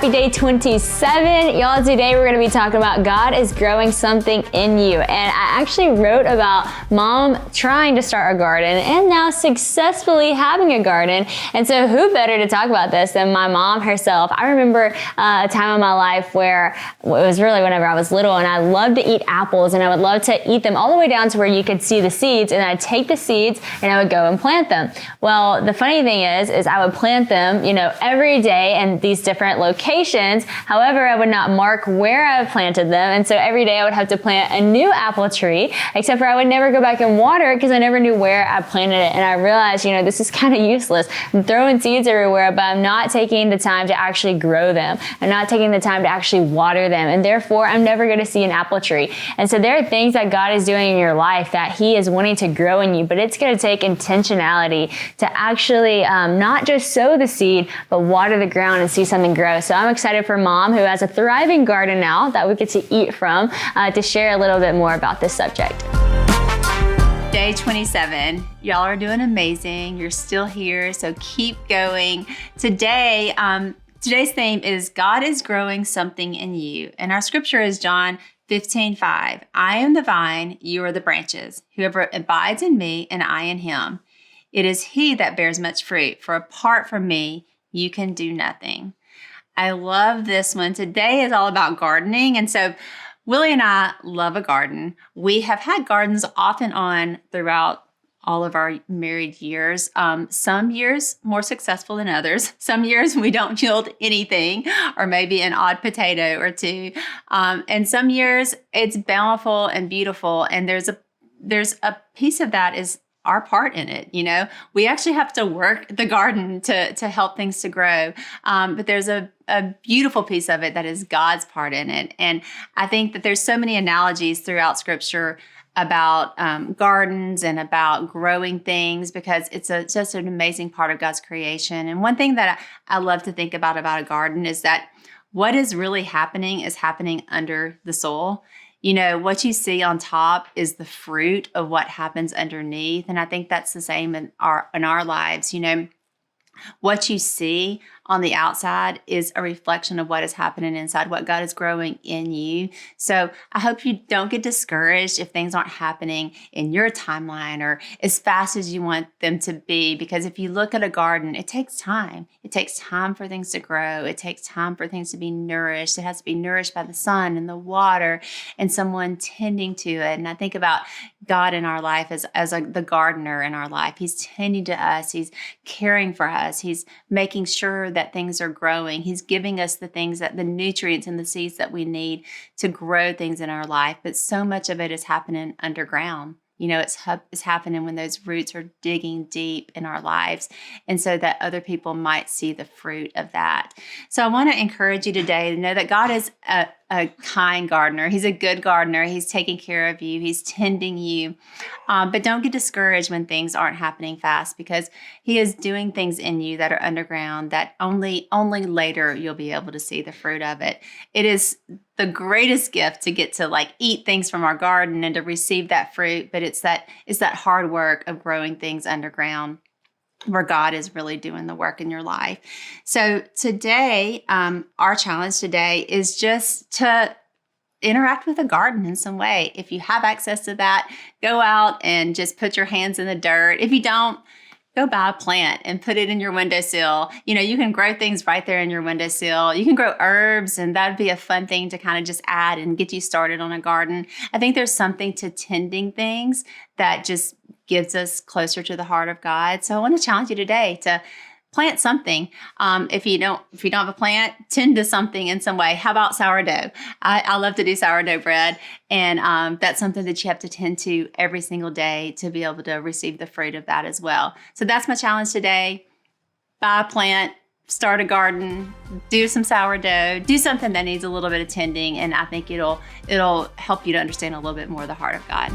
Happy day 27. Y'all, today we're going to be talking about God is growing something in you. And I actually wrote about mom trying to start a garden and now successfully having a garden. And so who better to talk about this than my mom herself? I remember a time in my life where it was really whenever I was little, and I loved to eat apples, and I would love to eat them all the way down to where you could see the seeds, and I'd take the seeds and I would go and plant them. Well, the funny thing is I would plant them, every day in these different locations. However, I would not mark where I planted them. And so every day I would have to plant a new apple tree, except for I would never go back and water it because I never knew where I planted it. And I realized, this is kind of useless. I'm throwing seeds everywhere, but I'm not taking the time to actually grow them. I'm not taking the time to actually water them. And therefore, I'm never going to see an apple tree. And so there are things that God is doing in your life that He is wanting to grow in you, but it's going to take intentionality to actually not just sow the seed, but water the ground and see something grow. So I'm excited for mom, who has a thriving garden now that we get to eat from, to share a little bit more about this subject. Day 27. Y'all are doing amazing. You're still here, so keep going. Today's theme is God is growing something in you. And our scripture is John 15:5. I am the vine, you are the branches. Whoever abides in me and I in him, it is he that bears much fruit. For apart from me, you can do nothing. I love this one. Today is all about gardening. And so Willie and I love a garden. We have had gardens off and on throughout all of our married years. Some years more successful than others. Some years we don't yield anything, or maybe an odd potato or two. And some years it's bountiful and beautiful. And there's a piece of that is our part in it. We actually have to work the garden to help things to grow. But there's a beautiful piece of it that is God's part in it. And I think that there's so many analogies throughout scripture about gardens and about growing things, because it's just an amazing part of God's creation. And one thing that I love to think about a garden is that what is really happening is happening under the soil. What you see on top is the fruit of what happens underneath. And I think that's the same in our lives. What you see on the outside is a reflection of what is happening inside, what God is growing in you. So I hope you don't get discouraged if things aren't happening in your timeline or as fast as you want them to be. Because if you look at a garden, it takes time. It takes time for things to grow. It takes time for things to be nourished. It has to be nourished by the sun and the water and someone tending to it. And I think about God in our life as the gardener in our life. He's tending to us. He's caring for us. He's making sure that things are growing. He's giving us the nutrients and the seeds that we need to grow things in our life. But so much of it is happening underground. It's happening when those roots are digging deep in our lives, and so that other people might see the fruit of that. So I want to encourage you today to know that God is a kind gardener. He's a good gardener. He's taking care of you. He's tending you. But don't get discouraged when things aren't happening fast, because He is doing things in you that are underground that only later you'll be able to see the fruit of it. It is the greatest gift to get to eat things from our garden and to receive that fruit. But it's that hard work of growing things underground, where God is really doing the work in your life. So today, our challenge today is just to interact with a garden in some way. If you have access to that, go out and just put your hands in the dirt. If you don't, go buy a plant and put it in your windowsill. You can grow things right there in your windowsill. You can grow herbs, and that'd be a fun thing to kind of just add and get you started on a garden. I think there's something to tending things that just gives us closer to the heart of God. So I want to challenge you today to plant something. If you don't have a plant, tend to something in some way. How about sourdough? I love to do sourdough bread, and that's something that you have to tend to every single day to be able to receive the fruit of that as well. So that's my challenge today. Buy a plant, start a garden, do some sourdough, do something that needs a little bit of tending, and I think it'll help you to understand a little bit more of the heart of God.